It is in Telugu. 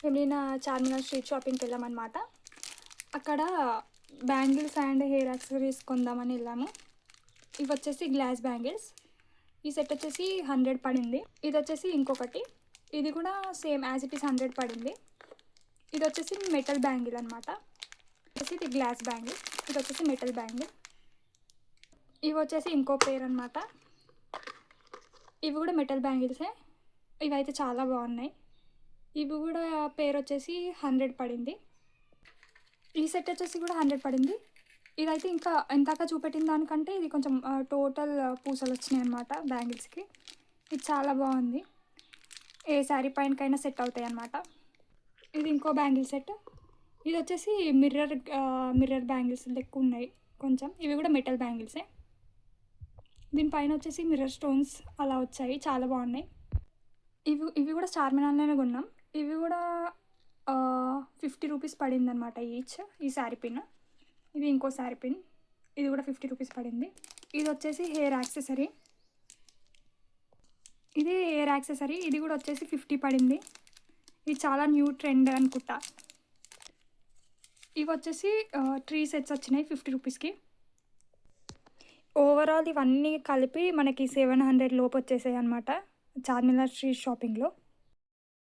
మేము నిన్న చార్మినార్ స్ట్రీట్ షాపింగ్కి వెళ్ళామన్నమాట. అక్కడ బ్యాంగిల్స్ అండ్ హెయిర్ యాక్సెసరీస్ కొందామని వెళ్ళాము. ఇవి వచ్చేసి గ్లాస్ బ్యాంగిల్స్. ఈ సెట్ వచ్చేసి 100 పడింది. ఇది వచ్చేసి ఇంకొకటి, ఇది కూడా సేమ్ యాజ్ ఇట్ ఈస్ 100 పడింది. ఇది వచ్చేసి మెటల్ బ్యాంగిల్ అనమాట. ఇది గ్లాస్ బ్యాంగిల్, ఇది వచ్చేసి మెటల్ బ్యాంగిల్. ఇవి వచ్చేసి ఇంకో పేర్ అనమాట. ఇవి కూడా మెటల్ బ్యాంగిల్సే. ఇవి అయితే చాలా బాగున్నాయి. ఇవి కూడా పేరు వచ్చేసి 100 పడింది. ఈ సెట్ వచ్చేసి కూడా 100 పడింది. ఇదైతే ఇంకా ఇందాక చూపెట్టిన దానికంటే ఇది కొంచెం టోటల్ పూసలు వచ్చినాయి అనమాట బ్యాంగిల్స్కి. ఇది చాలా బాగుంది, ఏ శారీ పైనకైనా సెట్ అవుతాయి అన్నమాట. ఇది ఇంకో బ్యాంగిల్ సెట్. ఇది వచ్చేసి మిర్రర్ బ్యాంగిల్స్ లెక్క ఉన్నాయి కొంచెం. ఇవి కూడా మెటల్ బ్యాంగిల్సే. దీనిపైన వచ్చేసి మిర్రర్ స్టోన్స్ అలా వచ్చాయి, చాలా బాగున్నాయి. ఇవి కూడా చార్మినార్లోనే కొన్నాం. ఇవి కూడా 50 రూపీస్ పడింది అనమాట ఈచ్. ఈ శారీ పిన్, ఇది ఇంకో శారీ పిన్, ఇది కూడా 50 రూపీస్ పడింది. ఇది వచ్చేసి హెయిర్ యాక్సెసరీ. ఇది హెయిర్ యాక్సెసరీ, ఇది కూడా వచ్చేసి 50 పడింది. ఇది చాలా న్యూ ట్రెండ్ అనుకుంటా. ఇవి వచ్చేసి 3 సెట్స్ వచ్చినాయి 50 రూపీస్కి. ఓవరాల్ ఇవన్నీ కలిపి మనకి 700 లోపు వచ్చేసాయి అనమాట చార్మినార్ స్ట్రీట్ షాపింగ్లో.